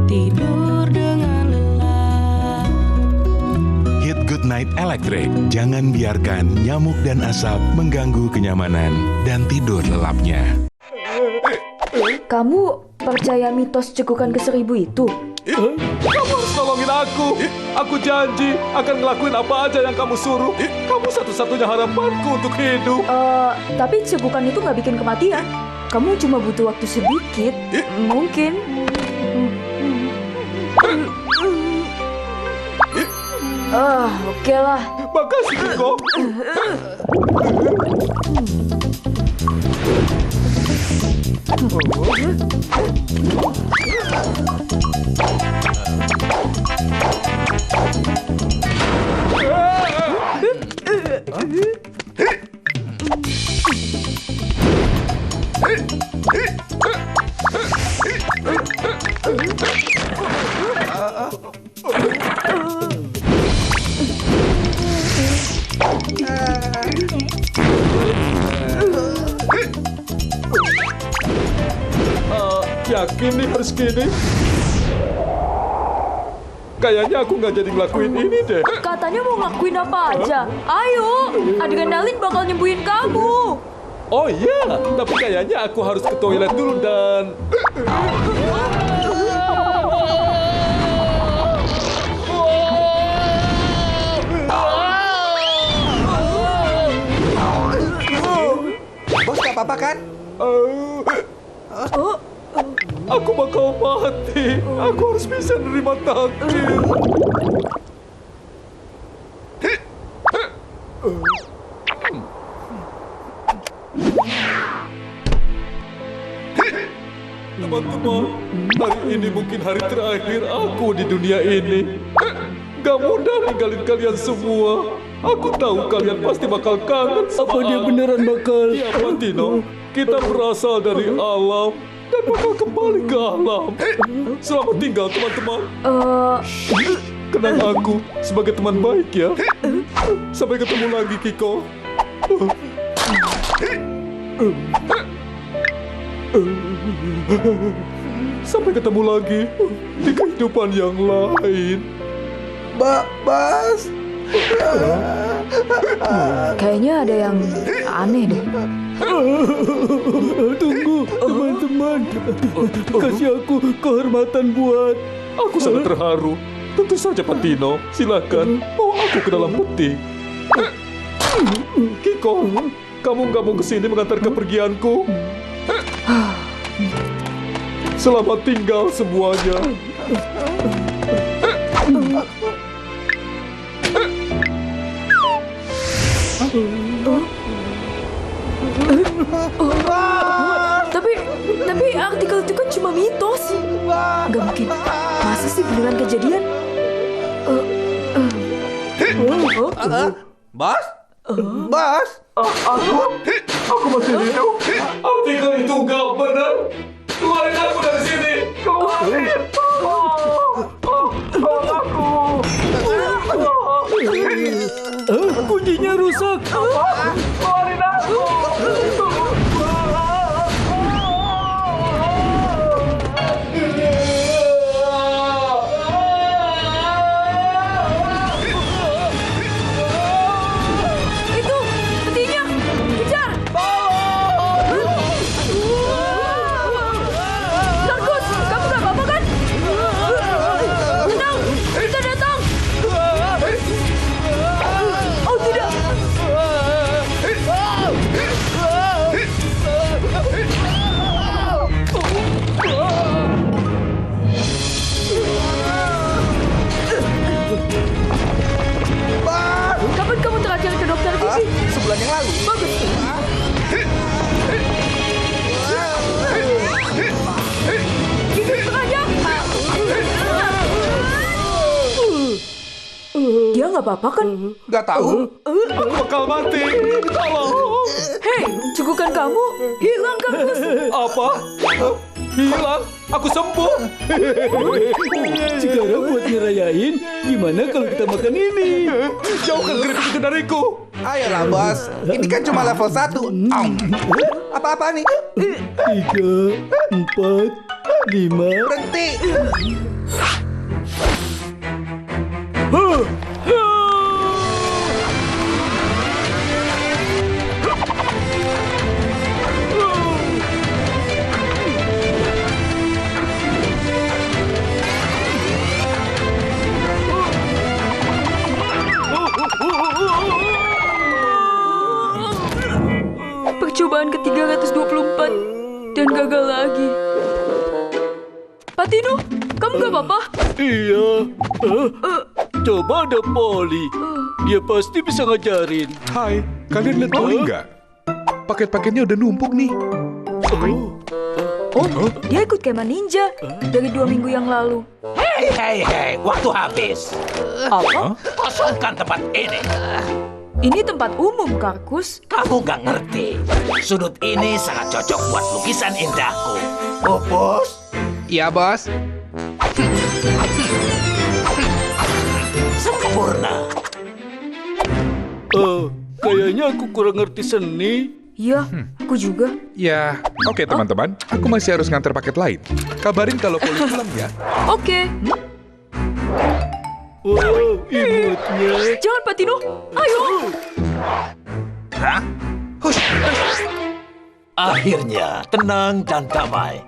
tidur dengan lelap. Hit Good Night Electric. Jangan biarkan nyamuk dan asap mengganggu kenyamanan dan tidur lelapnya. Kamu percaya mitos cegukan ke-1000 itu? Kamu harus nolongin aku. Aku janji akan ngelakuin apa aja yang kamu suruh. Kamu satu-satunya harapanku untuk hidup. Tapi cegukan itu nggak bikin kematian. Kamu cuma butuh waktu sedikit. Mungkin. Oke lah. Makasih, Kiko. Yakin nih harus gini? Kayaknya aku nggak jadi ngelakuin ini deh. Katanya mau ngelakuin apa aja. Ayo, adrenalin bakal nyembuhin kamu. Oh iya, tapi kayaknya aku harus ke toilet dulu dan... Bos, gak apa-apa kan? Aku bakal mati. Aku harus bisa nerima takdir. Teman-teman, hari ini mungkin hari terakhir aku di dunia ini. Gak mudah ninggalin kalian semua. Aku tahu kalian pasti bakal kangen sama Apa dia beneran bakal? Iya, Pak Tino. Kita berasal dari alam dan bakal kembali ke alam. Selamat tinggal, teman-teman. Kenang aku sebagai teman baik ya. Sampai ketemu lagi, Kiko. Sampai ketemu lagi di kehidupan yang lain. Bas. Kayaknya ada yang aneh deh. Tunggu, teman-teman. Kasih aku kehormatan buat... Aku sangat terharu. Tentu saja, Pak Tino. Silakan bawa aku ke dalam peti. Kiko, kamu nggak mau kesini mengantar kepergianku? Selamat tinggal semuanya. Tapi artikel itu kan cuma mitos. Gak mungkin. Masa sih beneran kejadian? Bos? Bos? Aku masih hidup. Artikel itu nggak benar. Keluarin aku dari sini. Keluarin. Kuncinya rusak. Keluarin aku. Itu petinya. Kejar. Narkus, kamu gak apa-apa kan? Tenang, kita datang. Oh tidak. Kapan kamu terakhir ke dokter gigi? Sebulan yang lalu. Bagus. Gigi tengahnya. Dia nggak apa-apa kan? Gak tahu. Aku bakal mati. Tolong. Hei, cegukan kamu hilang kan? Apa? Hilang? Aku sembuh. Sekarang buat ngerayain, gimana kalau kita makan ini? Jauhkan keripik itu dariku. Ayolah, Bos. Ini kan cuma level 1. Apa-apa nih? 3, 4, 5. Berhenti. Percobaan ke-324 dan gagal lagi. Patino, kamu gak apa-apa? Iya. Coba ada Polly. Dia pasti bisa ngajarin. Hai, kalian lihat Polly nggak? Paket-paketnya udah numpuk nih. Oh, dia ikut kemah ninja dari 2 minggu yang lalu. Hei, waktu habis. Apa? Kosongkan tempat ini. Ini tempat umum, Karkus. Kamu gak ngerti. Sudut ini sangat cocok buat lukisan indahku. Oh, bos. Iya, bos. Sempurna. Kayaknya aku kurang ngerti seni. Iya, aku juga. Ya, oke teman-teman. Aku masih harus nganter paket lain. Kabarin kalau Polly pulang ya. Oke. Wow, imutnya. Jangan, Patino. Ayo. Hah? Hush. Akhirnya tenang dan damai.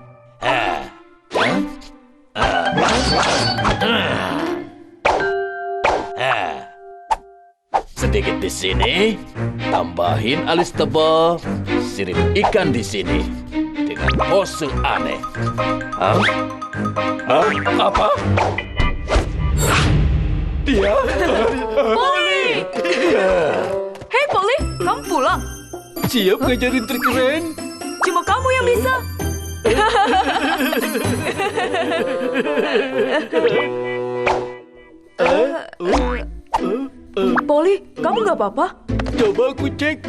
Sedikit di sini, tambahin alis tebal, sirip ikan di sini dengan pose aneh. Hah? Apa? Dia? Polly! Hei, Polly, kamu pulang. Siap ngajarin trik keren. Cuma kamu yang bisa. Polly, kamu gak apa-apa? Coba aku cek.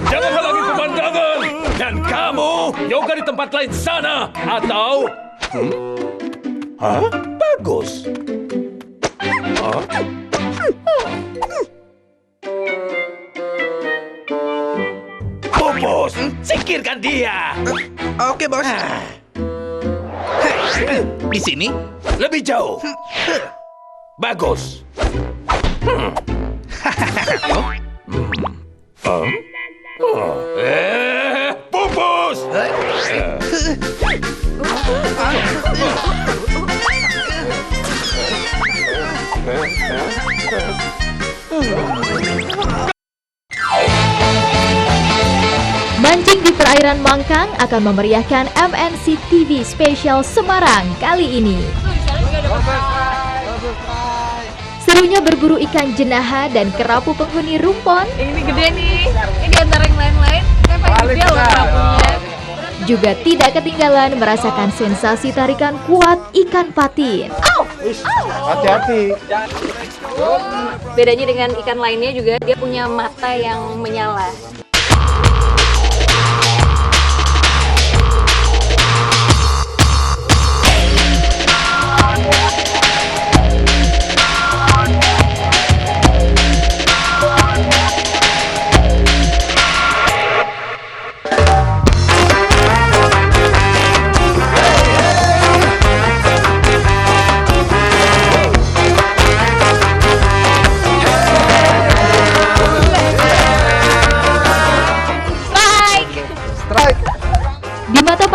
Jangan halangi pemandangan! Dan kamu, yoga di tempat lain sana! Atau... Hah? Bagus! Pupus, singkirkan dia! Oke, bos. Di sini? Lebih jauh! Bagus! Pupus! Mancing di perairan Mangkang akan memeriahkan MNC TV Spesial Semarang kali ini. Serunya berburu ikan jenaha dan kerapu penghuni rumpon. Ini gede nih. Ini antara yang lain-lain. Saya paling gede loh kerapunya. Juga tidak ketinggalan merasakan sensasi tarikan kuat ikan patin. Hati-hati. Bedanya dengan ikan lainnya juga dia punya mata yang menyala.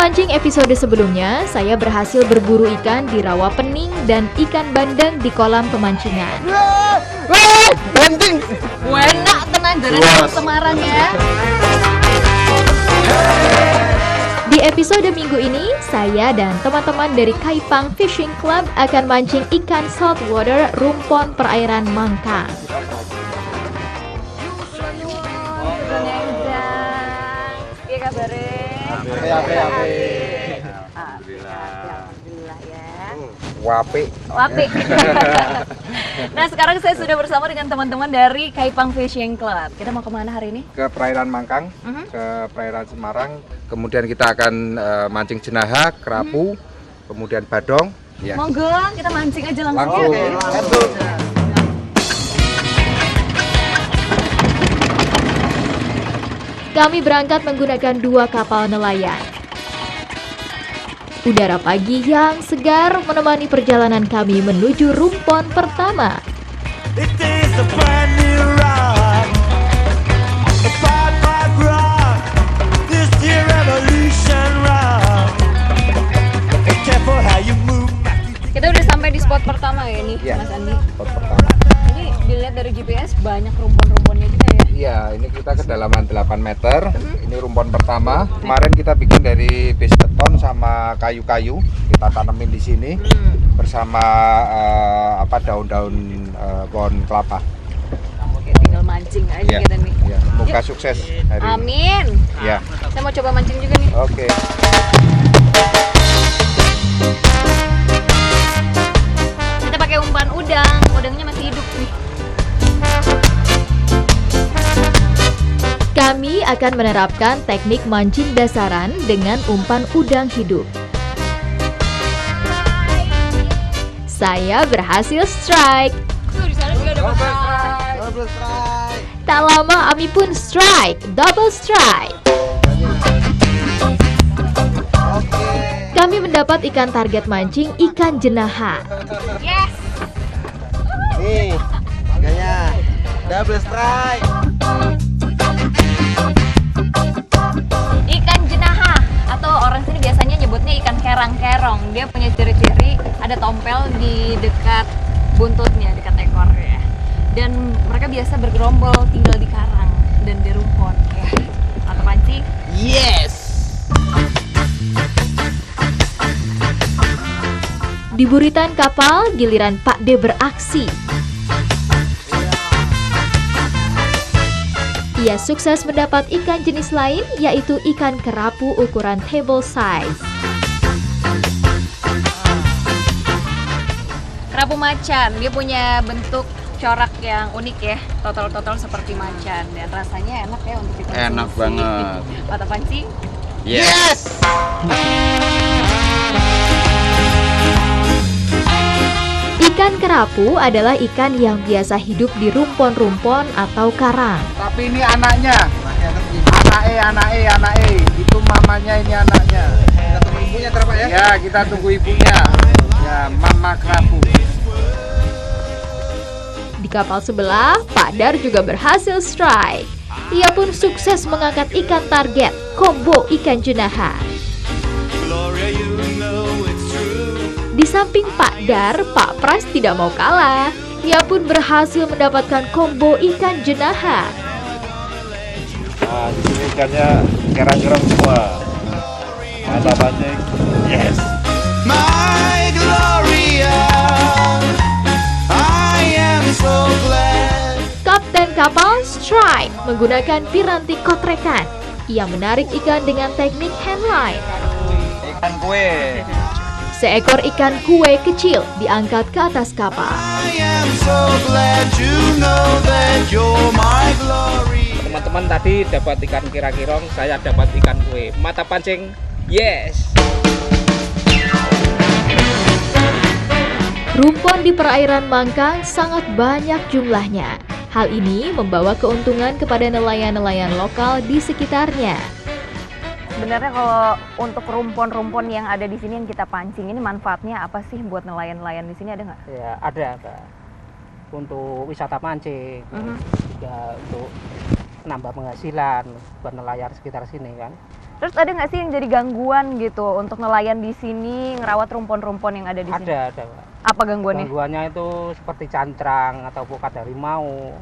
Pancing episode sebelumnya, saya berhasil berburu ikan di rawa pening dan ikan bandeng di kolam pemancingan. Banding! Enak tenang dari Semarang ya. Di episode minggu ini, saya dan teman-teman dari Kaipang Fishing Club akan mancing ikan saltwater rumpon perairan Mangkang. Iya kabarnya. Alhamdulillah ya. Wape. Nah sekarang saya sudah bersama dengan teman-teman dari Kaipang Fishing Club. Kita mau kemana hari ini? Ke perairan Mangkang, ke perairan Semarang. Kemudian kita akan mancing jenaha, kerapu, kemudian badong. Ya. Monggo, kita mancing aja langsung. Kami berangkat menggunakan 2 kapal nelayan. Udara pagi yang segar menemani perjalanan kami menuju rumpon pertama. Kita udah sampai di spot pertama ya nih, Ya, Mas Andi. spot pertama. Ini dilihat dari GPS banyak rumpon-rumponnya juga ya. Iya, ini kita kedalaman 8 meter. Ini rumpon pertama. Kemarin kita bikin dari base beton sama kayu-kayu. Kita tanemin di sini bersama daun-daun pohon kelapa. Oke, tinggal mancing aja Iya. kita nih. Ya, semoga sukses hari ini. Amin. Ya. Saya mau coba mancing juga nih. Oke. Kita pakai umpan udang. Udangnya masih hidup nih. Kami akan menerapkan teknik mancing dasaran dengan umpan udang hidup. Saya berhasil strike. Tuh di sana juga ada masalah. Double strike. Tak lama Ami pun strike, double strike. Kami mendapat ikan target mancing ikan jenaha. Yes. Nih, harganya double strike. Ikan jenaha atau orang sini biasanya nyebutnya ikan kerang-kerong. Dia punya ciri-ciri ada tompel di dekat buntutnya, dekat ekornya. Dan mereka biasa bergerombol tinggal di karang dan di rumpon ya. Atau pancing? Yes. Di buritan kapal, giliran Pak D beraksi. Ia sukses mendapat ikan jenis lain, yaitu ikan kerapu ukuran table size. Kerapu macan, dia punya bentuk corak yang unik ya, total seperti macan dan rasanya enak ya untuk dikonsumsi. Enak banget. Mata pancing? Yes. Ikan kerapu adalah ikan yang biasa hidup di rumpon-rumpon atau karang. Tapi ini anaknya. Anaknya. Itu mamanya, ini anaknya. Kita tunggu ibunya terapa ya? Ya, kita tunggu ibunya. Ya, mama kerapu. Di kapal sebelah, Pak Dar juga berhasil strike. Ia pun sukses mengangkat ikan target, combo ikan jenaha. Di samping Pak Dar, Pak Pras tidak mau kalah. Ia pun berhasil mendapatkan combo ikan jenaha. Nah, di sini ikannya kerang-kerang semua. Mata pancing. Yes. My Gloria, I am so glad. Kapten kapal strike menggunakan piranti kotrekan. Ia menarik ikan dengan teknik handline. Ikan kue. Seekor ikan kue kecil diangkat ke atas kapal. I am so glad you know that you're my glory. Teman-teman tadi dapat ikan kira-kirong, saya dapat ikan kue. Mata pancing. Yes. Rumpon di perairan Mangkang sangat banyak jumlahnya. Hal ini membawa keuntungan kepada nelayan-nelayan lokal di sekitarnya. Sebenarnya kalau untuk rumpon-rumpon yang ada di sini yang kita pancing ini manfaatnya apa sih buat nelayan-nelayan di sini, ada nggak? Ya ada, Kak. Untuk wisata mancing, juga untuk nambah penghasilan buat nelayan sekitar sini kan. Terus ada nggak sih yang jadi gangguan gitu untuk nelayan di sini ngerawat rumpon-rumpon yang ada di sini? Ada, Kak. Apa gangguannya? Gangguannya itu seperti cantrang atau pukat harimau.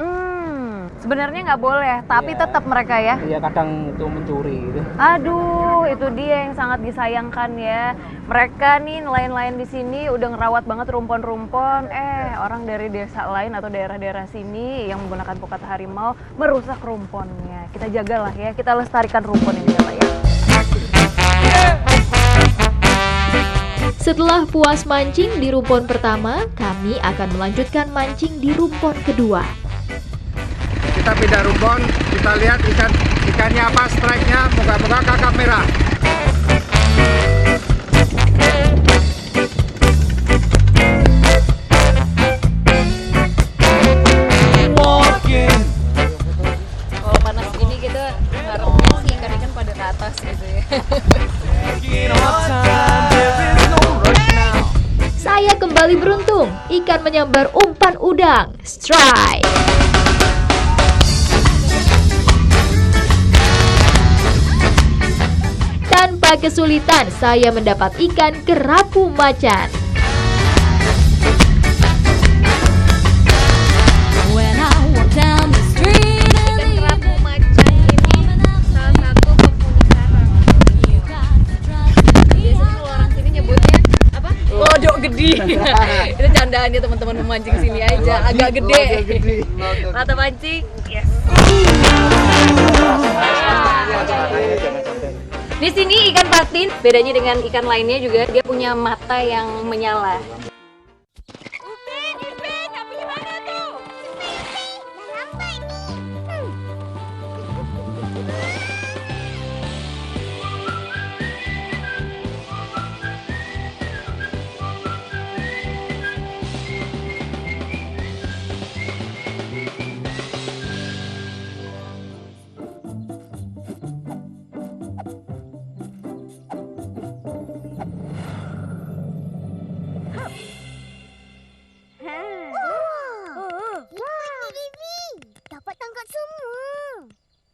Sebenarnya nggak boleh, tapi tetap mereka ya. Iya, kadang itu mencuri gitu. Aduh, itu dia yang sangat disayangkan ya. Mereka nih nelayan-nelayan di sini udah ngerawat banget rumpon-rumpon. Orang dari desa lain atau daerah-daerah sini yang menggunakan pukat harimau merusak rumponnya. Kita jagalah ya, kita lestarikan rumpon ini ya Pak ya. Setelah puas mancing di rumpon pertama, kami akan melanjutkan mancing di rumpon kedua. Kita pindah rumpon, kita lihat ikannya apa, strike-nya, moga-moga kakap merah. Kalau panas gini kita ngarepnya sih ikan-ikan pada ke atas gitu ya. kembali beruntung, ikan menyambar umpan udang. Strike! Tanpa kesulitan, saya mendapat ikan kerapu macan. Ikan kerapu macan ini salah satu penghuni karang. Biasanya kalau orang sini nyebutnya apa? Lodok gede. Itu candaan ya teman-teman memancing sini aja, agak gede. Mata mancing, yes. Di sini ikan patin bedanya dengan ikan lainnya juga dia punya mata yang menyala. Dapat tangkap semua.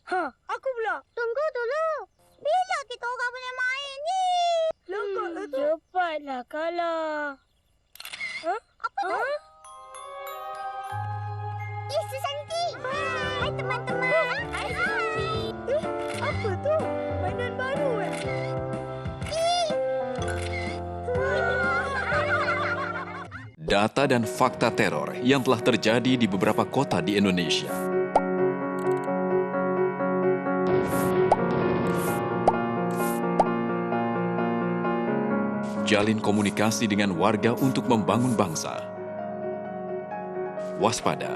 Hah, aku pula. Tunggu dulu. Bila kita orang boleh main ni? Lokak itu. Cepatlah kalah. Hah? Apa tu? Susanti. Hai teman-teman. Hai Susanti. Apa tu? Mainan baru Data dan fakta teror yang telah terjadi di beberapa kota di Indonesia. Jalin komunikasi dengan warga untuk membangun bangsa. Waspada.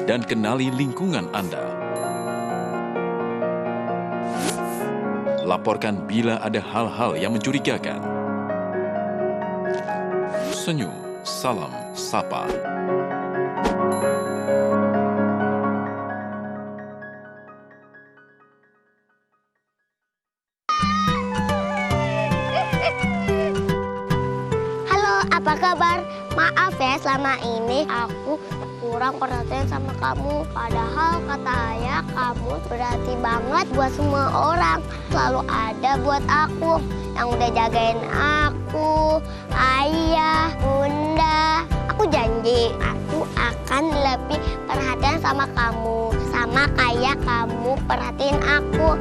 Dan kenali lingkungan Anda. Laporkan bila ada hal-hal yang mencurigakan. Senyum, salam, sapa. Halo, apa kabar? Maaf ya, selama ini aku kurang perhatian sama kamu. Padahal kata ayah, kamu berarti banget buat semua orang. Selalu ada buat aku, yang udah jagain aku, ayah, bunda. Aku janji, aku akan lebih perhatian sama kamu. Sama kayak kamu perhatiin aku.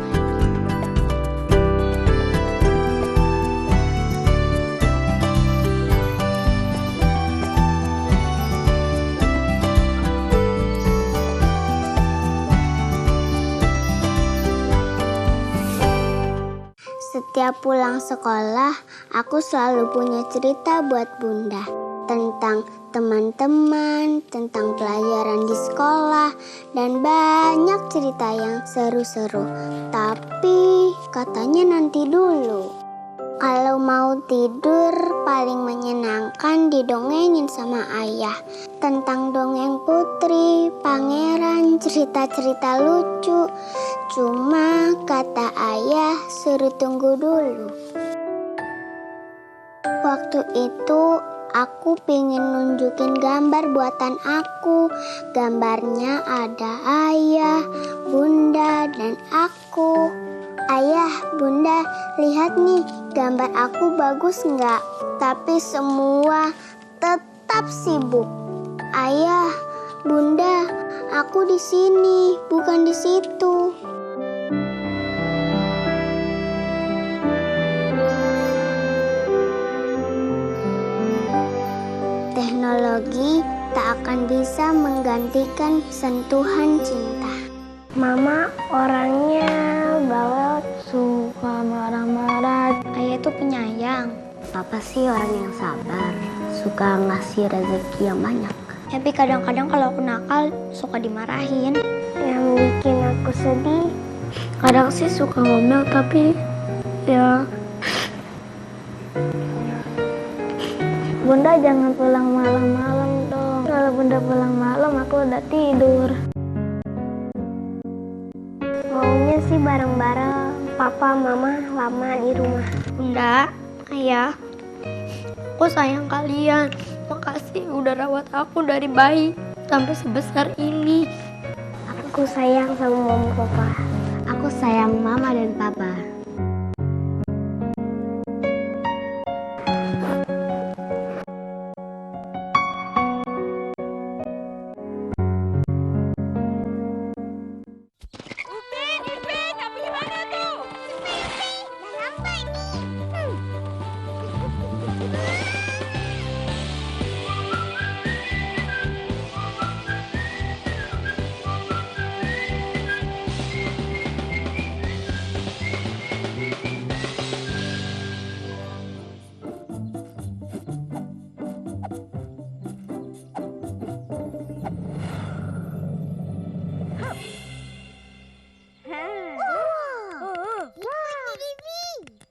Setiap pulang sekolah, aku selalu punya cerita buat bunda. Tentang teman-teman, tentang pelajaran di sekolah, dan banyak cerita yang seru-seru. Tapi katanya nanti dulu. Kalau mau tidur, paling menyenangkan didongengin sama ayah. Tentang dongeng putri, pangeran, cerita-cerita lucu. Cuma kata ayah suruh tunggu dulu. Waktu itu aku pengen nunjukin gambar buatan aku. Gambarnya ada ayah, bunda, dan aku. Ayah, bunda, lihat nih gambar aku bagus nggak? Tapi semua tetap sibuk. Ayah, bunda, aku di sini, bukan di situ. Teknologi tak akan bisa menggantikan sentuhan cinta. Mama orangnya bawel, suka marah-marah. Ayah itu penyayang. Papa sih orang yang sabar, suka ngasih rezeki yang banyak. Tapi kadang-kadang kalau aku nakal, suka dimarahin. Yang bikin aku sedih, kadang sih suka ngomel, tapi ya... Bunda jangan pulang malam-malam dong. Kalau bunda pulang malam, aku udah tidur. Maunya sih bareng-bareng. Papa, mama lama di rumah. Bunda, Ayah, aku sayang kalian. Makasih udah rawat aku dari bayi sampai sebesar ini. Aku sayang sama mama papa. Aku sayang mama dan papa.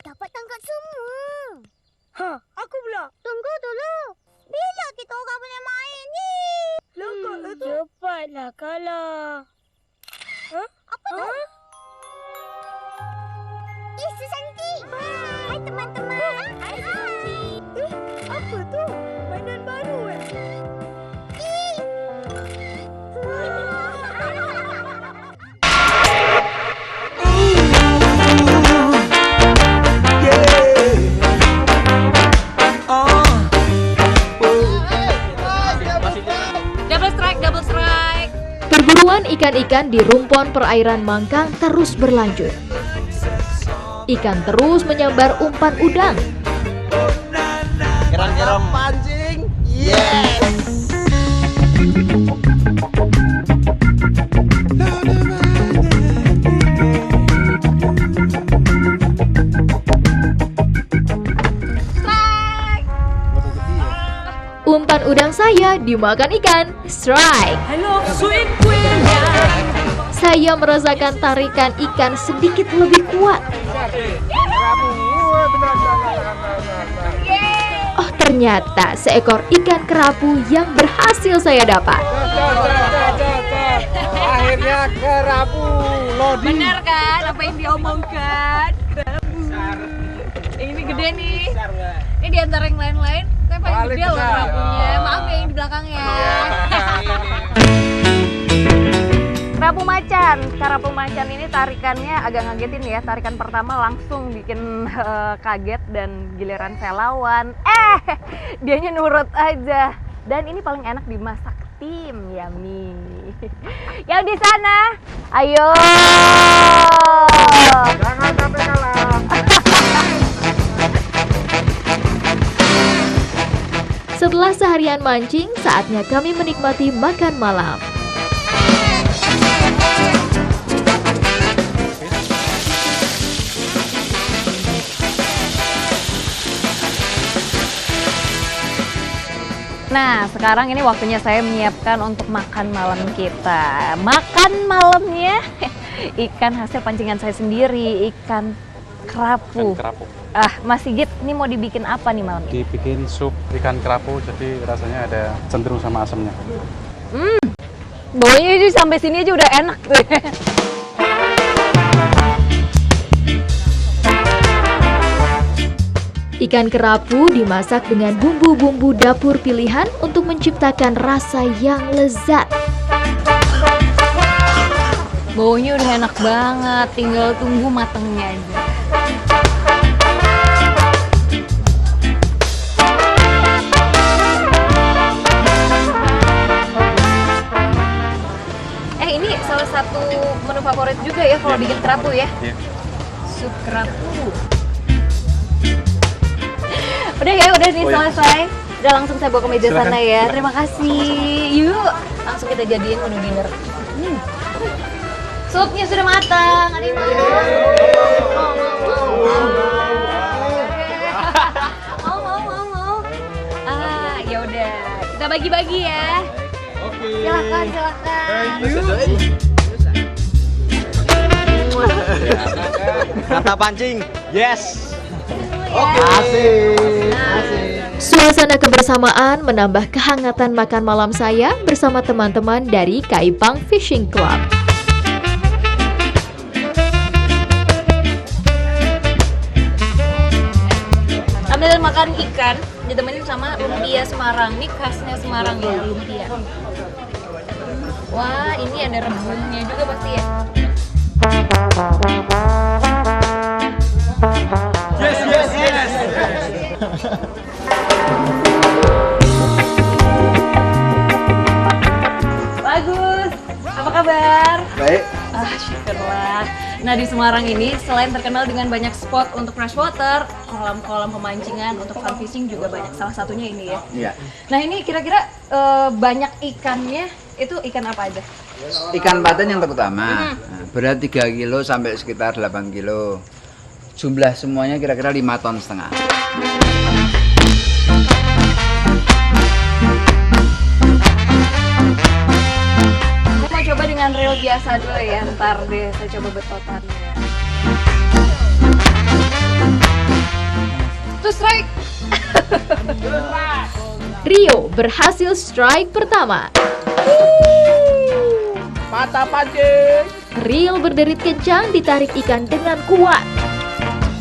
Dapat tangkap semua. Hah, aku pula. Tunggu dulu. Bila kita orang boleh main ni? Lokak itu. Cepatlah kalah. Hah? Apa tu? Susanti. Hai teman-teman. Hai Susanti. Apa tu? Mainan baru Perburuan ikan-ikan di rumpon perairan Mangkang terus berlanjut. Ikan terus menyambar umpan udang. Gerang-gerang pancing. Yes. Umpan udang saya dimakan ikan. Strike. Hello, sweet queen. Saya merasakan tarikan ikan sedikit lebih kuat. Oh, ternyata seekor ikan kerapu yang berhasil saya dapat. Akhirnya kerapu loading. Bener kan apa yang diomongkan? Kerapu. Ini gede nih. Ini di antara yang lain-lain, saya paling gede loh kerapunya. Maaf ya yang di belakangnya. Kerapu macan ini tarikannya agak ngagetin ya. Tarikan pertama langsung bikin kaget dan giliran saya lawan. Dianya nurut aja. Dan ini paling enak dimasak tim, yummy. Yang di sana, ayo. Jangan sampai kalah. Setelah seharian mancing, saatnya kami menikmati makan malam. Nah, sekarang ini waktunya saya menyiapkan untuk makan malam kita. Makan malamnya ikan hasil pancingan saya sendiri, ikan kerapu. Mas Sigit, ini mau dibikin apa nih malam ini? Dibikin sup ikan kerapu, jadi rasanya ada cenderung sama asamnya. Baunya aja sampai sini aja udah enak tuh. Ikan kerapu dimasak dengan bumbu-bumbu dapur pilihan untuk menciptakan rasa yang lezat. Baunya udah enak banget, tinggal tunggu matangnya aja. Ini salah satu menu favorit juga ya kalau bikin kerapu ya. Sup kerapu. Udah nih selesai. Udah langsung saya bawa ke meja sana ya. Terima kasih. Yuk, langsung kita jadiin menu dinner. Supnya sudah matang. Ada yang mau? Mau. Ya udah. Kita bagi-bagi ya. Silakan. Kata pancing. Yes. Suasana kebersamaan menambah kehangatan makan malam saya bersama teman-teman dari Kaipang Fishing Club. makan ikan ditemenin sama lumpia Semarang. Ini khasnya Semarang ya, lumpia. Wah, ini ada rebungnya juga pasti ya. Yes, yes, yes. Bagus. Apa kabar? Baik. Syukurlah. Nah, di Semarang ini selain terkenal dengan banyak spot untuk freshwater, kolam-kolam pemancingan untuk fun fishing juga banyak. Salah satunya ini ya. Iya. Nah, ini kira-kira banyak ikannya itu ikan apa aja? Ikan patin yang terutama. Nah, berat 3 kilo sampai sekitar 8 kilo. Jumlah semuanya kira-kira 5,5 ton. Aku mau coba dengan reel biasa dulu ya, ntar deh saya coba betotannya. Tuh strike! Rio berhasil strike pertama. Mata pancing. Rio berderit kencang ditarik ikan dengan kuat.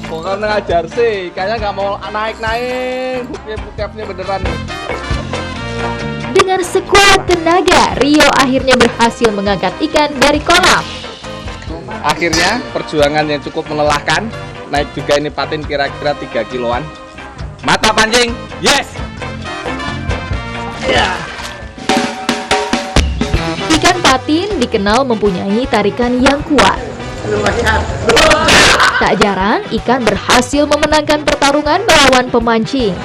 Kok karena ngajar sih, kayaknya nggak mau naik-naik. Hooknya beneran nih. Dengan sekuat tenaga, Rio akhirnya berhasil mengangkat ikan dari kolam. Akhirnya perjuangan yang cukup melelahkan. Naik juga ini patin kira-kira 3 kiloan. Mata pancing, yes. Ya. Ikan patin dikenal mempunyai tarikan yang kuat. Tak jarang ikan berhasil memenangkan pertarungan melawan pemancing.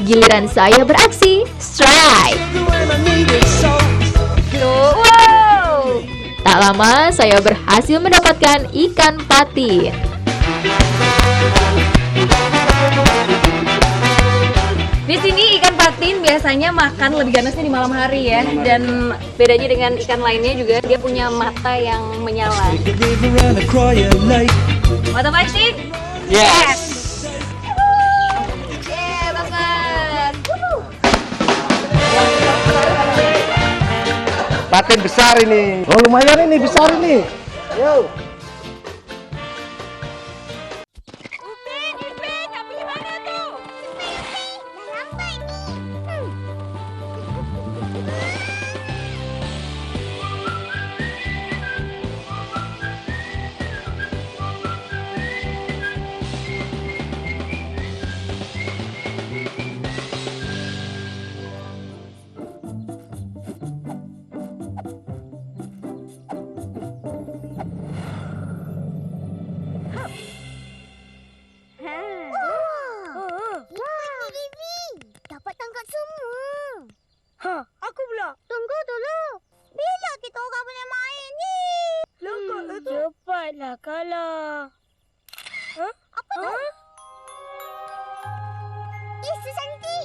Giliran saya beraksi, strike. Wow. Tak lama saya berhasil mendapatkan ikan patin. Di sini ikan patin biasanya makan lebih ganasnya di malam hari ya, dan bedanya dengan ikan lainnya juga dia punya mata yang menyala. Mata pancing? Yes. Yeah, banget. Patin besar ini. Oh lumayan ini, besar ini. Yo. Dapat tangkap semua. Hah, aku pula. Tunggu dulu. Bila kita orang boleh main ni? Cepatlah kalah. Hah? Apa tu? Susanti.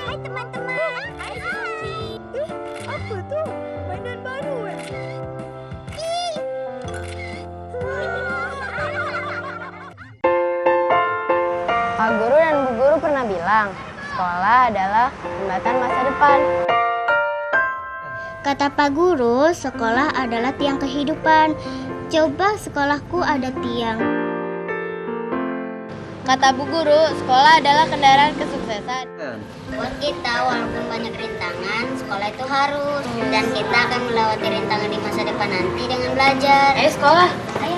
Hai teman-teman. Hai Susanti. Apa tu? Mainan baru Pak Guru dan Bu Guru pernah bilang, sekolah adalah jembatan masa depan. Kata Pak Guru, sekolah adalah tiang kehidupan. Coba sekolahku ada tiang. Kata Bu Guru, sekolah adalah kendaraan kesuksesan. Buat kita, walaupun banyak rintangan, sekolah itu harus. Dan kita akan melewati rintangan di masa depan nanti dengan belajar. Ayo sekolah. Ayo.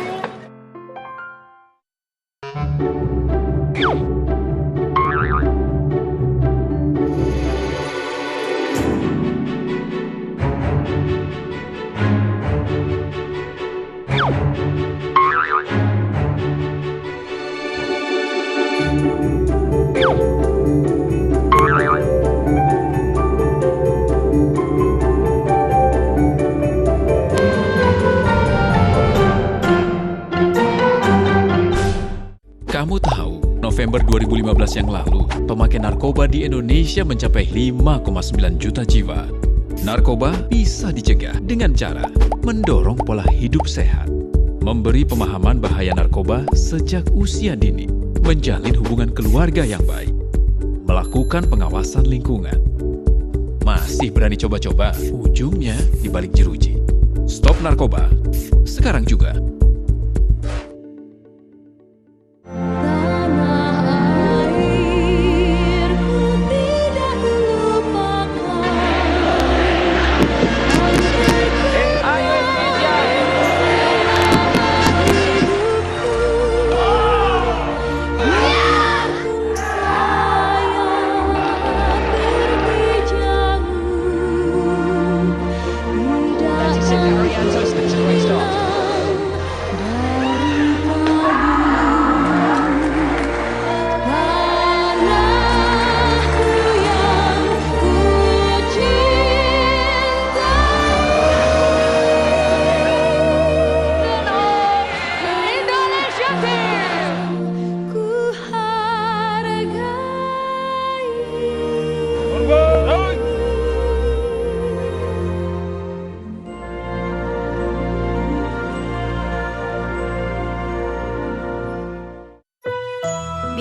Kamu tahu, November 2015 yang lalu, pemakaian narkoba di Indonesia mencapai 5,9 juta jiwa. Narkoba bisa dicegah dengan cara mendorong pola hidup sehat, memberi pemahaman bahaya narkoba sejak usia dini, menjalin hubungan keluarga yang baik, melakukan pengawasan lingkungan. Masih berani coba-coba, ujungnya di balik jeruji. Stop Narkoba. Sekarang juga.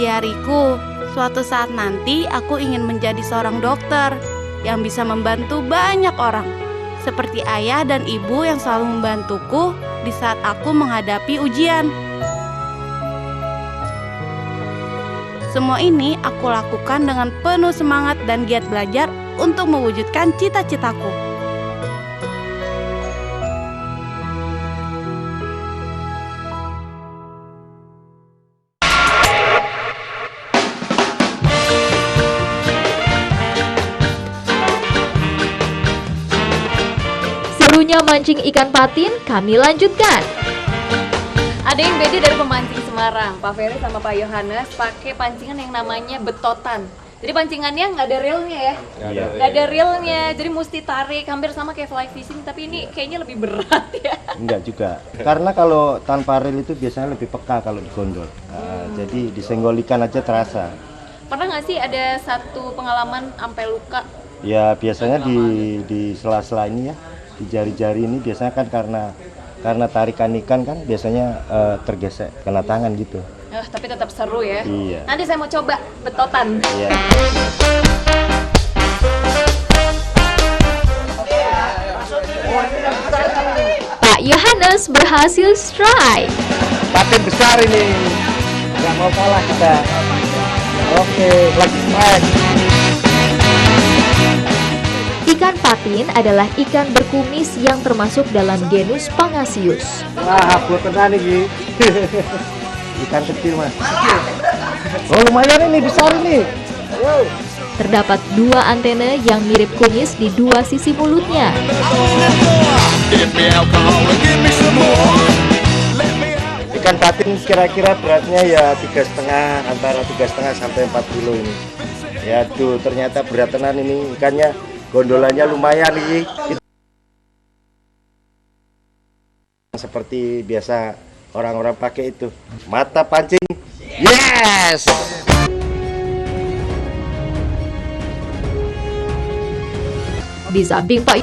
Biariku, suatu saat nanti aku ingin menjadi seorang dokter yang bisa membantu banyak orang, seperti ayah dan ibu yang selalu membantuku di saat aku menghadapi ujian. Semua ini aku lakukan dengan penuh semangat dan giat belajar untuk mewujudkan cita-citaku. Serunya mancing ikan patin kami lanjutkan. Ada yang beda dari pemancing Semarang. Pak Ferry sama Pak Yohanes pakai pancingan yang namanya betotan. Jadi pancingannya nggak ada reelnya ya? Nggak ada reelnya, jadi mesti tarik, hampir sama kayak fly fishing, tapi ini kayaknya lebih berat ya? Enggak juga, karena kalau tanpa reel itu biasanya lebih peka kalau digondol. Jadi disenggol ikan aja terasa. Pernah nggak sih ada satu pengalaman sampai luka? Ya biasanya di sela-sela ini ya, di jari-jari ini biasanya kan karena tarikan ikan kan biasanya tergesek kena tangan gitu. Tapi tetap seru ya. Iya. Nanti saya mau coba betotan. Iya. Pak Yohanes berhasil strike. Patin besar ini, nggak mau kalah kita. Oke, lagi strike. Ikan patin adalah ikan berkumis yang termasuk dalam genus Pangasius. Wah, buat tenan ini. Ikan kecil mas. Oh lumayan ini, besar ini. Ayo. Terdapat dua antena yang mirip kumis di dua sisi mulutnya. Ikan patin kira-kira beratnya ya 3,5, antara 3,5 sampai 4 kilo ini. Ya tuh ternyata berat tenan ini ikannya, gondolannya lumayan ini. Seperti biasa orang-orang pakai itu, mata pancing. Yes! Di samping Pak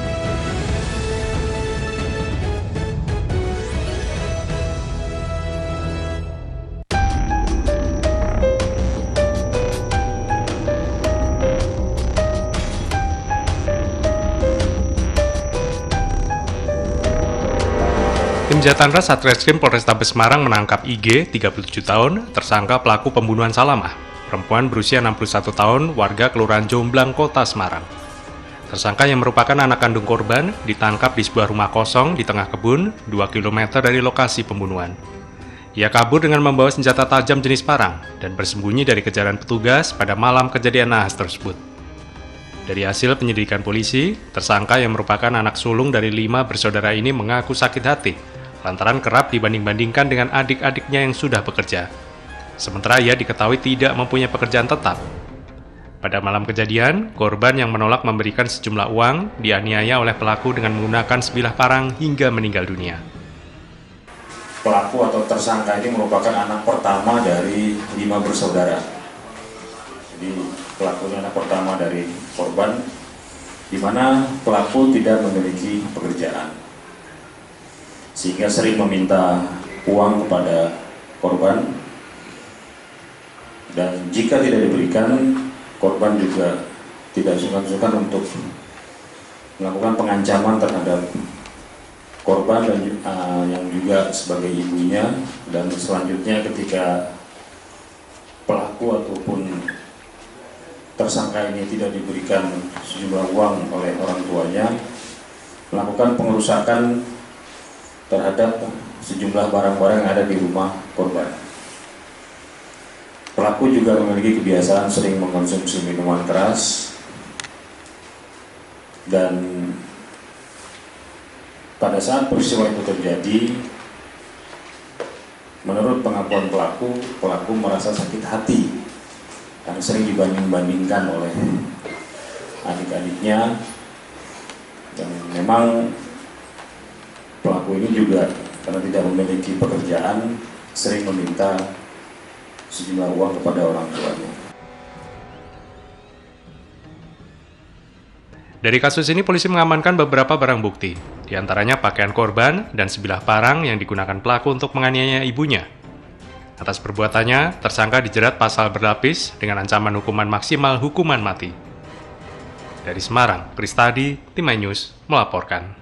Tim Jatanras Satreskrim Polrestabes Semarang menangkap IG, 37 tahun, tersangka pelaku pembunuhan Salamah, perempuan berusia 61 tahun, warga Kelurahan Jomblang, Kota Semarang. Tersangka yang merupakan anak kandung korban ditangkap di sebuah rumah kosong di tengah kebun, 2 km dari lokasi pembunuhan. Ia kabur dengan membawa senjata tajam jenis parang dan bersembunyi dari kejaran petugas pada malam kejadian naas tersebut. Dari hasil penyelidikan polisi, tersangka yang merupakan anak sulung dari 5 bersaudara ini mengaku sakit hati lantaran kerap dibanding-bandingkan dengan adik-adiknya yang sudah bekerja. Sementara ia diketahui tidak mempunyai pekerjaan tetap. Pada malam kejadian, korban yang menolak memberikan sejumlah uang dianiaya oleh pelaku dengan menggunakan sebilah parang hingga meninggal dunia. Pelaku atau tersangka ini merupakan anak pertama dari 5 bersaudara. Jadi pelakunya anak pertama dari korban, di mana pelaku tidak memiliki pekerjaan, sehingga sering meminta uang kepada korban, dan jika tidak diberikan, korban juga tidak sungkan-sungkan untuk melakukan pengancaman terhadap korban dan yang juga sebagai ibunya, dan selanjutnya ketika pelaku ataupun tersangka ini tidak diberikan sejumlah uang oleh orang tuanya, melakukan pengerusakan terhadap sejumlah barang-barang yang ada di rumah korban. Pelaku juga memiliki kebiasaan sering mengkonsumsi minuman keras, dan pada saat peristiwa itu terjadi, menurut pengakuan pelaku merasa sakit hati karena sering dibanding-bandingkan oleh adik-adiknya, dan memang pelaku ini juga karena tidak memiliki pekerjaan sering meminta sejumlah uang kepada orang tuanya. Dari kasus ini polisi mengamankan beberapa barang bukti, di antaranya pakaian korban dan sebilah parang yang digunakan pelaku untuk menganiaya ibunya. Atas perbuatannya, tersangka dijerat pasal berlapis dengan ancaman hukuman maksimal hukuman mati. Dari Semarang, Kristadi, Tim iNews melaporkan.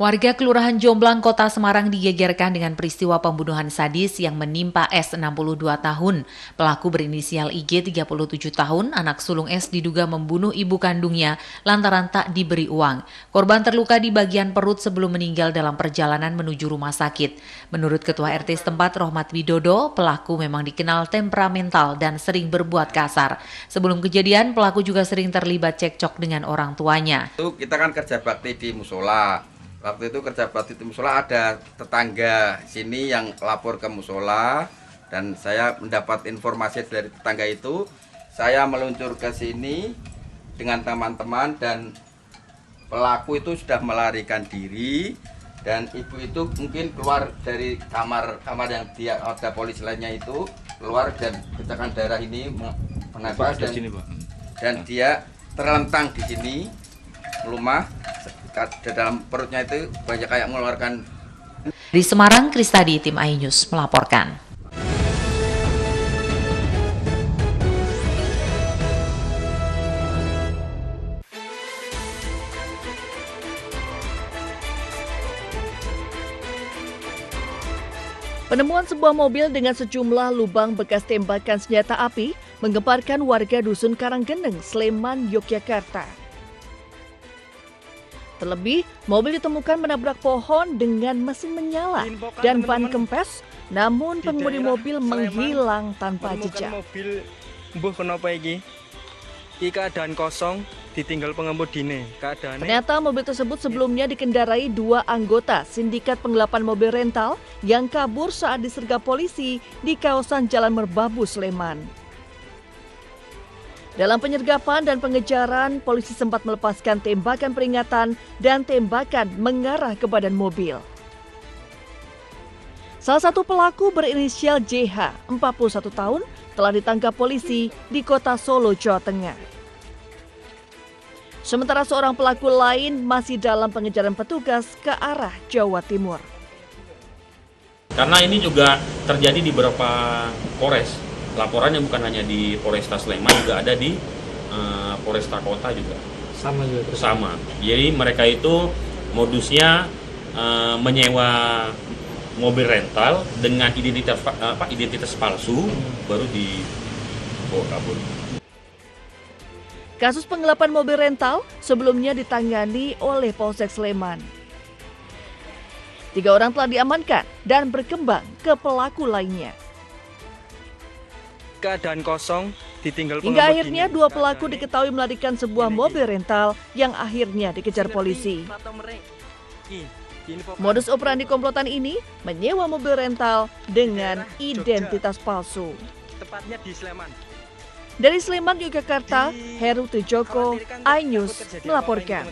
Warga Kelurahan Jomblang, Kota Semarang digegerkan dengan peristiwa pembunuhan sadis yang menimpa S 62 tahun. Pelaku berinisial IG 37 tahun, anak sulung S diduga membunuh ibu kandungnya lantaran tak diberi uang. Korban terluka di bagian perut sebelum meninggal dalam perjalanan menuju rumah sakit. Menurut Ketua RT setempat Rohmat Widodo, pelaku memang dikenal temperamental dan sering berbuat kasar. Sebelum kejadian, pelaku juga sering terlibat cekcok dengan orang tuanya. Kita kan kerja bakti di musola. Waktu itu kerja bakti di musola, ada tetangga sini yang lapor ke musola, dan saya mendapat informasi dari tetangga itu. Saya meluncur ke sini dengan teman-teman, dan pelaku itu sudah melarikan diri, dan ibu itu mungkin keluar dari kamar yang dia ada polisi lainnya itu, keluar dan kecakan darah ini menabrak, dan dia terlentang di sini, melumah. Di dalam perutnya itu banyak kayak mengeluarkan. Di Semarang, Kristadi, Tim iNews melaporkan. Penemuan sebuah mobil dengan sejumlah lubang bekas tembakan senjata api menggemparkan warga Dusun Karanggeneng, Sleman, Yogyakarta. Terlebih, mobil ditemukan menabrak pohon dengan mesin menyala dan ban kempes, namun pengemudi mobil menghilang tanpa jejak. Mobil mbuh kenapa iki? Iki keadaan kosong, ditinggal pengemudine. Ternyata mobil tersebut sebelumnya dikendarai dua anggota sindikat penggelapan mobil rental yang kabur saat disergap polisi di kawasan Jalan Merbabu, Sleman. Dalam penyergapan dan pengejaran, polisi sempat melepaskan tembakan peringatan dan tembakan mengarah ke badan mobil. Salah satu pelaku berinisial JH, 41 tahun, telah ditangkap polisi di Kota Solo, Jawa Tengah. Sementara seorang pelaku lain masih dalam pengejaran petugas ke arah Jawa Timur. Karena ini juga terjadi di beberapa Polres. Laporannya bukan hanya di Polresta Sleman, juga ada di Polresta Kota juga. Sama juga. Sama. Jadi mereka itu modusnya menyewa mobil rental dengan identitas palsu, baru dibawa kabur. Kasus penggelapan mobil rental sebelumnya ditangani oleh Polsek Sleman. 3 orang telah diamankan dan berkembang ke pelaku lainnya. Keadaan kosong, ditinggal hingga akhirnya 2 pelaku diketahui melarikan sebuah mobil rental yang akhirnya dikejar polisi. Modus operandi komplotan ini menyewa mobil rental dengan identitas palsu. Tepatnya di Sleman. Dari Sleman, Yogyakarta, Heru Tejoko, iNews melaporkan.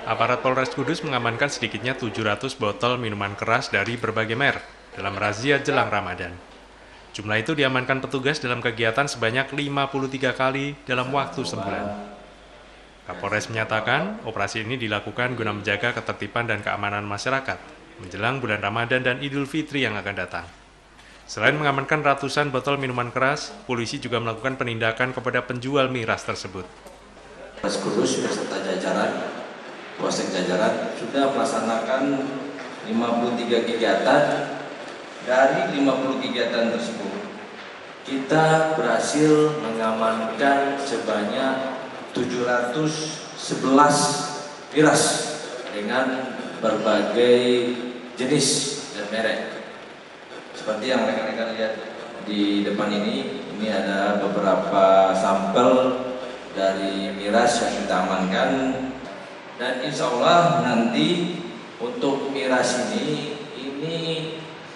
Aparat Polres Kudus mengamankan sedikitnya 700 botol minuman keras dari berbagai merek dalam razia jelang Ramadan. Jumlah itu diamankan petugas dalam kegiatan sebanyak 53 kali dalam waktu sebulan. Kapolres menyatakan, operasi ini dilakukan guna menjaga ketertiban dan keamanan masyarakat menjelang bulan Ramadan dan Idul Fitri yang akan datang. Selain mengamankan ratusan botol minuman keras, polisi juga melakukan penindakan kepada penjual miras tersebut. Polres Kudus beserta jajaran, Polsek jajaran sudah melaksanakan 53 kegiatan. Dari 50 kegiatan tersebut, kita berhasil mengamankan sebanyak 711 miras dengan berbagai jenis dan merek. Seperti yang rekan-rekan lihat di depan ini ada beberapa sampel dari miras yang kita amankan, dan insya Allah nanti untuk miras ini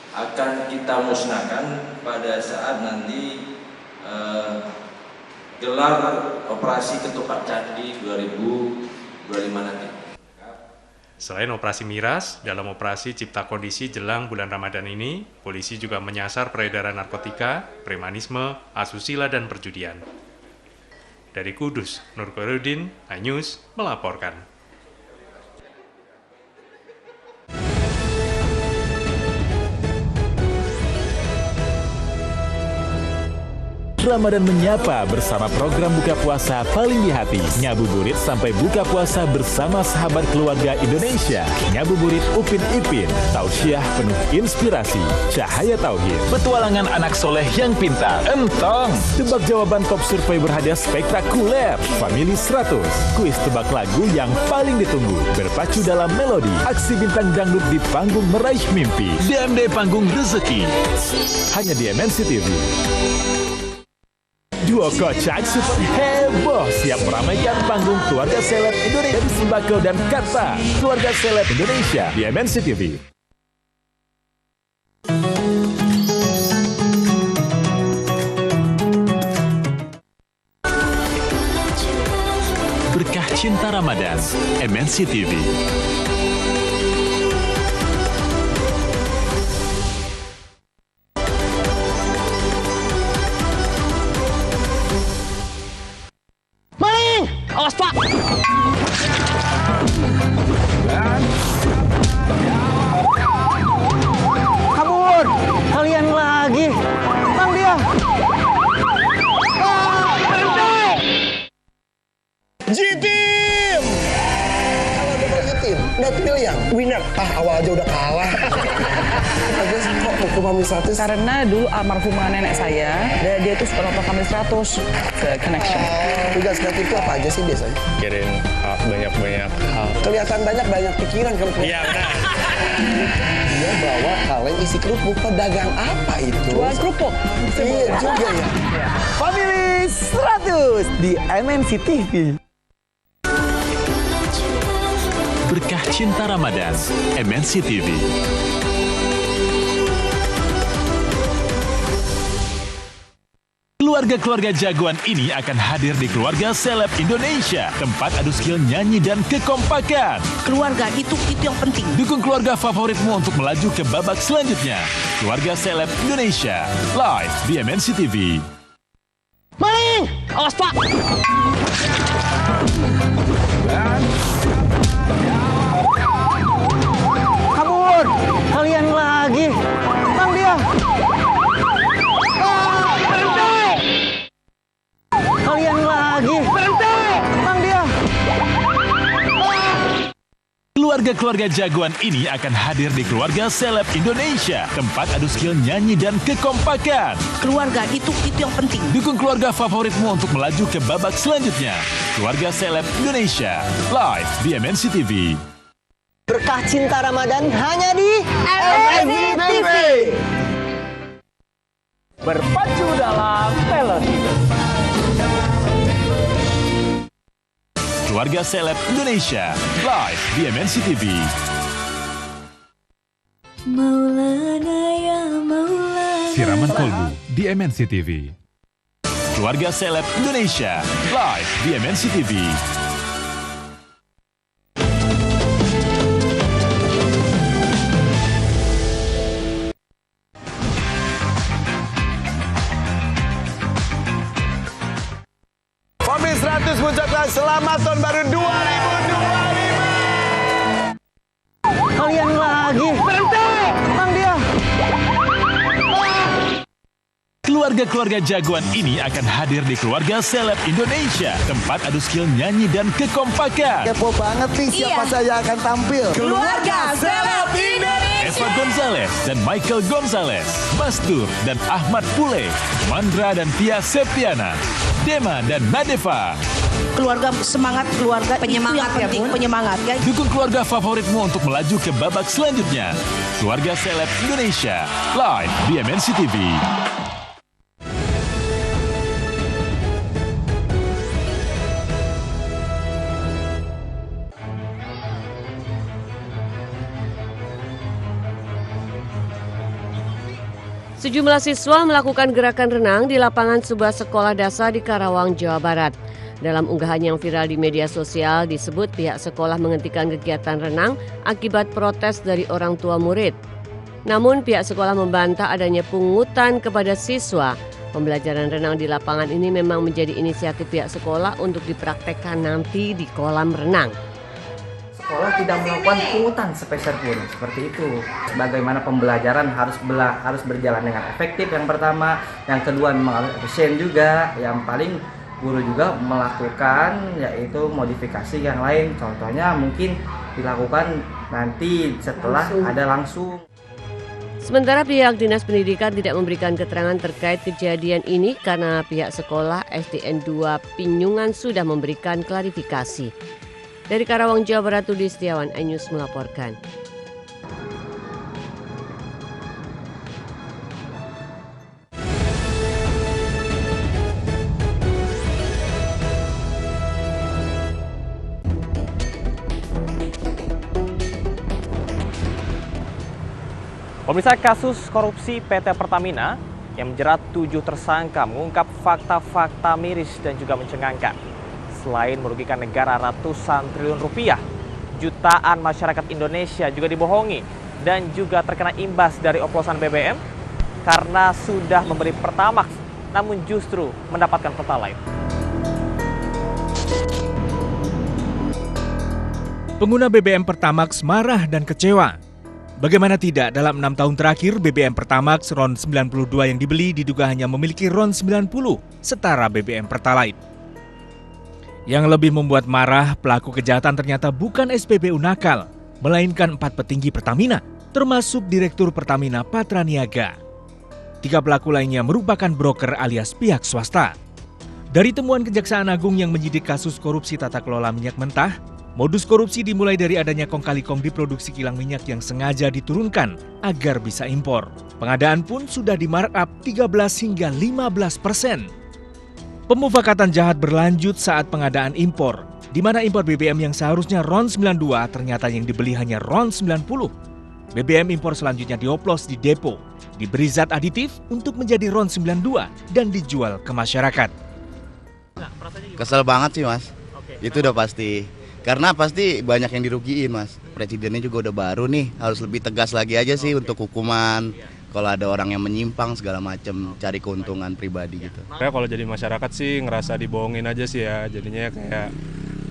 akan kita musnahkan pada saat nanti gelar operasi Ketupat Candi 2025 nanti. Selain operasi miras, dalam operasi cipta kondisi jelang bulan Ramadan ini, polisi juga menyasar peredaran narkotika, premanisme, asusila, dan perjudian. Dari Kudus, Nur Khairuddin, iNews melaporkan. Ramadan menyapa bersama program buka puasa paling di hati. Ngabuburit sampai buka puasa bersama sahabat keluarga Indonesia. Ngabuburit Upin Ipin, tausiah penuh inspirasi, cahaya tauhid, petualangan anak soleh yang pintar, entong, tebak jawaban top survei berhadiah spektakuler, Family 100, kuis tebak lagu yang paling ditunggu, berpacu dalam melodi, aksi bintang dangdut di panggung meraih mimpi, DMD Panggung Rezeki, hanya di MNC TV. Duo kocak super heboh siap meramaikan panggung keluarga seleb Indonesia dari Sembako dan Kata. Keluarga seleb Indonesia di MNC TV. Berkah Cinta Ramadan, MNC TV. Awas Pak! Kabur! Kalian lagi! Bang dia! G-Team! Kalau udah G-Team, udah pilih yang winner. Awal aja udah kalah. Terus kok buku Family 100? Karena dulu almarhumah nenek saya, dia tuh suka nonton Family 100 ke Connection. Tugas kreatif itu apa aja sih biasanya? Kirim banyak-banyak hal. Kelihatan banyak pikiran kamu. Iya benar. Dia bawa kaleng isi kerupuk. Pedagang apa itu? Jual kerupuk. Iya juga ya. Family 100 di MNC TV. Berkah Cinta Ramadan, MNC TV. Keluarga-keluarga jagoan ini akan hadir di Keluarga Seleb Indonesia, tempat adu skill nyanyi dan kekompakan. Keluarga itu yang penting. Dukung keluarga favoritmu untuk melaju ke babak selanjutnya. Keluarga Seleb Indonesia, live di MNC TV. Maling! Awas Pak! Kabur! Kalian lagi! Bang dia! Kalian lagi! Bang dia! Keluarga-keluarga jagoan ini akan hadir di Keluarga Seleb Indonesia, tempat adu skill nyanyi dan kekompakan. Keluarga itu yang penting. Dukung keluarga favoritmu untuk melaju ke babak selanjutnya. Keluarga Seleb Indonesia, live di MNC TV. Berkah Cinta Ramadan hanya di MNC TV. Berpacu dalam melodi. Keluarga Seleb Indonesia, live di MNC TV. Maulana ya Maulana. Siraman Kolbu di MNC TV. Keluarga Seleb Indonesia, live di MNC TV. Atus mengucapkan selamat tahun baru 2025. Kalian lagi. Berhenti! Tenang dia. Keluarga-keluarga jagoan ini akan hadir di Keluarga Seleb Indonesia, tempat adu skill nyanyi dan kekompakan. Kepo banget nih siapa saya akan tampil. Keluarga Seleb Indonesia. Eva Gonzalez dan Michael Gonzalez, Mastur dan Ahmad Pule, Mandra dan Tia Septiana, Dema dan Nadeva. Keluarga semangat, keluarga penyemangat ya Bun. Penyemangat ya. Dukung keluarga favoritmu untuk melaju ke babak selanjutnya. Keluarga Seleb Indonesia, live di MNC TV. Sejumlah siswa melakukan gerakan renang di lapangan sebuah sekolah dasar di Karawang, Jawa Barat. Dalam unggahan yang viral di media sosial disebut pihak sekolah menghentikan kegiatan renang akibat protes dari orang tua murid. Namun pihak sekolah membantah adanya pungutan kepada siswa. Pembelajaran renang di lapangan ini memang menjadi inisiatif pihak sekolah untuk dipraktekkan nanti di kolam renang. Sekolah tidak melakukan pungutan sepeser pun, seperti itu. Bagaimana pembelajaran harus berjalan dengan efektif yang pertama, yang kedua memang harus efisien juga, yang paling guru juga melakukan yaitu modifikasi yang lain. Contohnya mungkin dilakukan nanti setelah ada langsung. Sementara pihak Dinas Pendidikan tidak memberikan keterangan terkait kejadian ini karena pihak sekolah SDN 2 Pinyungan sudah memberikan klarifikasi. Dari Karawang, Jawa Barat, Tudi Setiawan, iNews melaporkan. Pemirsa, kasus korupsi PT Pertamina yang menjerat 7 tersangka mengungkap fakta-fakta miris dan juga mencengangkan. Selain merugikan negara ratusan triliun rupiah, jutaan masyarakat Indonesia juga dibohongi dan juga terkena imbas dari oplosan BBM karena sudah memberi Pertamax namun justru mendapatkan Pertalite. Pengguna BBM Pertamax marah dan kecewa. Bagaimana tidak, dalam 6 tahun terakhir BBM Pertamax RON 92 yang dibeli diduga hanya memiliki RON 90 setara BBM Pertalite. Yang lebih membuat marah, pelaku kejahatan ternyata bukan SPBU nakal, melainkan 4 petinggi Pertamina, termasuk Direktur Pertamina Patraniaga. 3 pelaku lainnya merupakan broker alias pihak swasta. Dari temuan Kejaksaan Agung yang menyidik kasus korupsi tata kelola minyak mentah, modus korupsi dimulai dari adanya kong kali kong di produksi kilang minyak yang sengaja diturunkan agar bisa impor. Pengadaan pun sudah di-markup 13 hingga 15%. Pemufakatan jahat berlanjut saat pengadaan impor, di mana impor BBM yang seharusnya RON 92 ternyata yang dibeli hanya RON 90. BBM impor selanjutnya dioplos di depo, diberi zat aditif untuk menjadi RON 92 dan dijual ke masyarakat. Kesel banget sih Mas, itu udah pasti. Karena pasti banyak yang dirugiin Mas. Presidennya juga udah baru nih, harus lebih tegas lagi aja sih untuk hukuman. Kalau ada orang yang menyimpang segala macam, cari keuntungan pribadi gitu. Kalau jadi masyarakat sih ngerasa dibohongin aja sih ya, jadinya kayak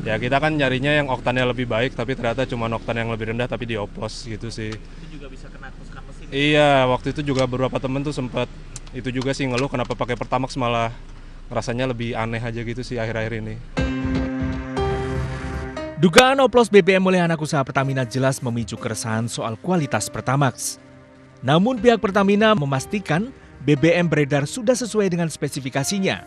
ya kita kan nyarinya yang oktannya lebih baik, tapi ternyata cuma oktan yang lebih rendah tapi dioplos gitu sih. Itu juga bisa kena tuskan mesin. Iya, waktu itu juga beberapa temen tuh sempat itu juga sih ngeluh kenapa pakai Pertamax malah rasanya lebih aneh aja gitu sih akhir-akhir ini. Dugaan oplos BBM oleh anak usaha Pertamina jelas memicu keresahan soal kualitas Pertamax. Namun pihak Pertamina memastikan BBM beredar sudah sesuai dengan spesifikasinya.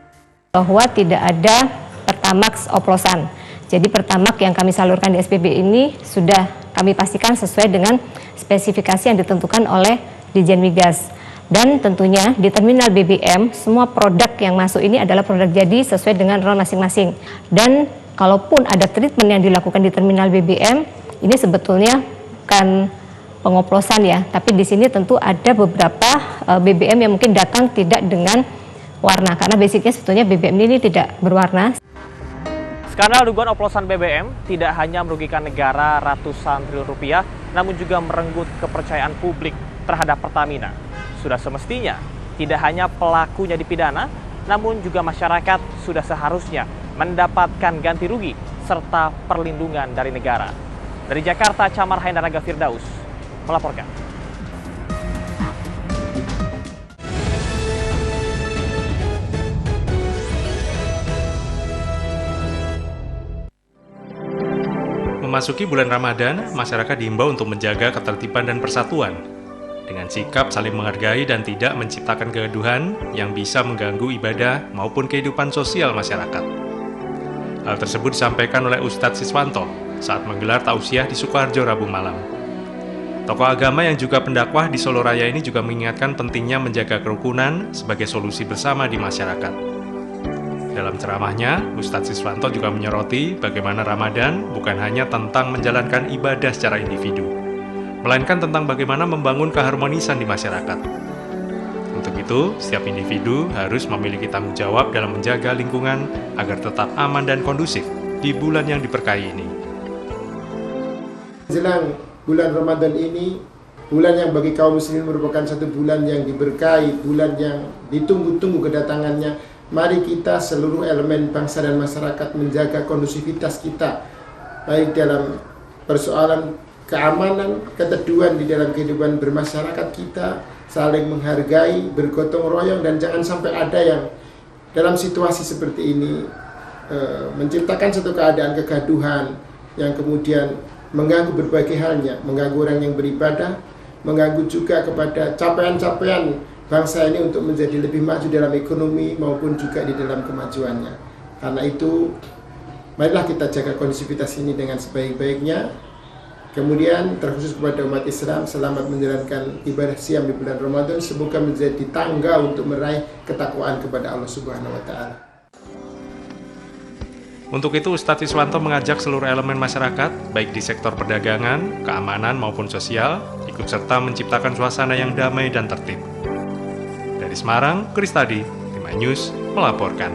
Bahwa tidak ada Pertamax oplosan. Jadi Pertamax yang kami salurkan di SPB ini sudah kami pastikan sesuai dengan spesifikasi yang ditentukan oleh Ditjen Migas. Dan tentunya di terminal BBM semua produk yang masuk ini adalah produk jadi sesuai dengan RON masing-masing. Dan kalaupun ada treatment yang dilakukan di terminal BBM, ini sebetulnya bukan pengoplosan ya, tapi di sini tentu ada beberapa BBM yang mungkin datang tidak dengan warna, karena basicnya sebetulnya BBM ini tidak berwarna. Skandal dugaan oplosan BBM tidak hanya merugikan negara ratusan triliun rupiah, namun juga merenggut kepercayaan publik terhadap Pertamina. Sudah semestinya tidak hanya pelakunya dipidana, namun juga masyarakat sudah seharusnya mendapatkan ganti rugi serta perlindungan dari negara. Dari Jakarta, Camar Haindaraga Firdaus melaporkan. Memasuki bulan Ramadan, masyarakat diimbau untuk menjaga ketertiban dan persatuan dengan sikap saling menghargai dan tidak menciptakan kegaduhan yang bisa mengganggu ibadah maupun kehidupan sosial masyarakat. Hal tersebut disampaikan oleh Ustadz Siswanto saat menggelar tausiah di Sukoharjo Rabu malam. Tokoh agama yang juga pendakwah di Solo Raya ini juga mengingatkan pentingnya menjaga kerukunan sebagai solusi bersama di masyarakat. Dalam ceramahnya, Ustadz Siswanto juga menyoroti bagaimana Ramadan bukan hanya tentang menjalankan ibadah secara individu, melainkan tentang bagaimana membangun keharmonisan di masyarakat. Untuk itu, setiap individu harus memiliki tanggung jawab dalam menjaga lingkungan agar tetap aman dan kondusif di bulan yang diberkahi ini. Jelang bulan Ramadan ini, bulan yang bagi kaum muslimin merupakan satu bulan yang diberkahi, bulan yang ditunggu-tunggu kedatangannya. Mari kita seluruh elemen bangsa dan masyarakat menjaga kondusivitas kita, baik dalam persoalan keamanan, keteduhan di dalam kehidupan bermasyarakat kita, saling menghargai, bergotong royong, dan jangan sampai ada yang dalam situasi seperti ini menciptakan satu keadaan kegaduhan yang kemudian mengganggu berbagai halnya, mengganggu orang yang beribadah, mengganggu juga kepada capaian-capaian bangsa ini untuk menjadi lebih maju dalam ekonomi maupun juga di dalam kemajuannya. Karena itu, marilah kita jaga kondusivitas ini dengan sebaik-baiknya. Kemudian terkhusus kepada umat Islam, selamat menjalankan ibadah siam di bulan Ramadan. Semoga menjadi tangga untuk meraih ketakwaan kepada Allah Subhanahu wa Ta'ala. Untuk itu, Ustadz Siswanto mengajak seluruh elemen masyarakat, baik di sektor perdagangan, keamanan maupun sosial, ikut serta menciptakan suasana yang damai dan tertib. Dari Semarang, Kristadi, Tim News melaporkan.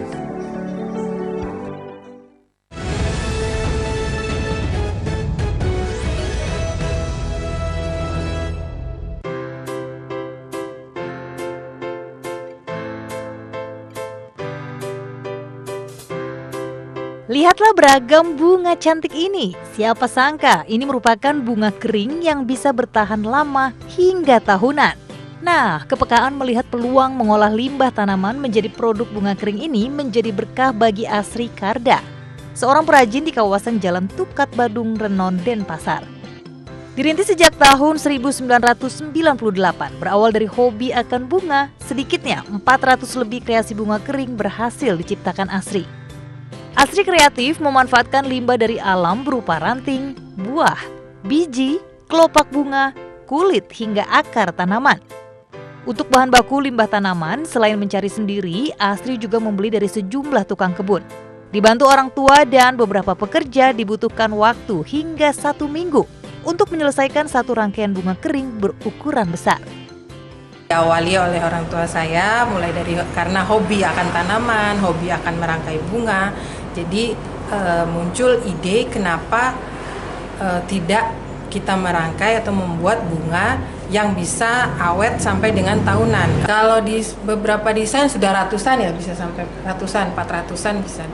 Lihatlah beragam bunga cantik ini. Siapa sangka ini merupakan bunga kering yang bisa bertahan lama hingga tahunan. Nah, kepekaan melihat peluang mengolah limbah tanaman menjadi produk bunga kering ini menjadi berkah bagi Asri Karda, seorang perajin di kawasan Jalan Tukat Badung, Renon, Denpasar. Dirintis sejak tahun 1998, berawal dari hobi akan bunga, sedikitnya 400 lebih kreasi bunga kering berhasil diciptakan Asri. Asri kreatif memanfaatkan limbah dari alam berupa ranting, buah, biji, kelopak bunga, kulit hingga akar tanaman. Untuk bahan baku limbah tanaman, selain mencari sendiri, Asri juga membeli dari sejumlah tukang kebun. Dibantu orang tua dan beberapa pekerja, dibutuhkan waktu hingga 1 minggu untuk menyelesaikan satu rangkaian bunga kering berukuran besar. Diawali oleh orang tua saya, mulai dari karena hobi akan tanaman, hobi akan merangkai bunga. Jadi muncul ide kenapa tidak kita merangkai atau membuat bunga yang bisa awet sampai dengan tahunan. Kalau di beberapa desain sudah ratusan ya, bisa sampai ratusan, 400-an bisa.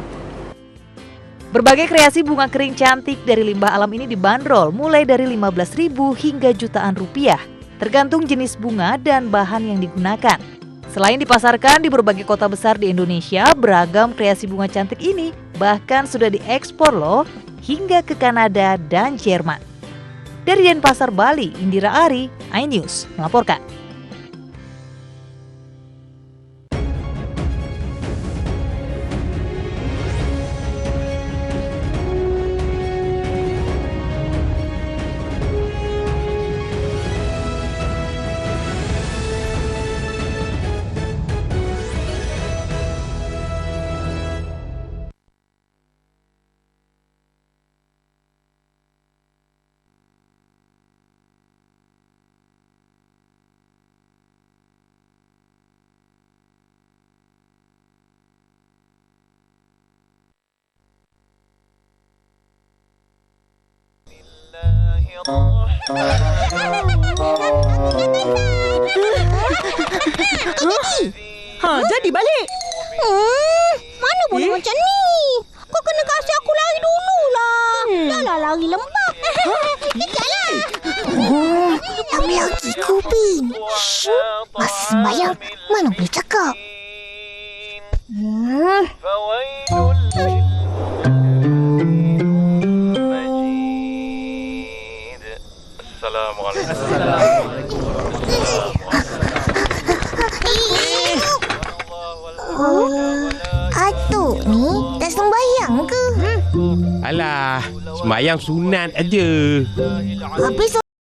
Berbagai kreasi bunga kering cantik dari limbah alam ini dibanderol mulai dari 15.000 hingga jutaan rupiah, tergantung jenis bunga dan bahan yang digunakan. Selain dipasarkan di berbagai kota besar di Indonesia, beragam kreasi bunga cantik ini bahkan sudah diekspor loh hingga ke Kanada dan Jerman. Dari Denpasar, Bali, Indira Ari, iNews melaporkan. Jadi balik. Mana boleh macam ni? Kau kena kasih aku lari dulu lah. Janganlah lari lembab. Kejaplah. Lagi kuping. Masa sembahyang, mana boleh cakap. Atuk ni tak sembahyang ke? Alah, sembahyang sunat aja. Habis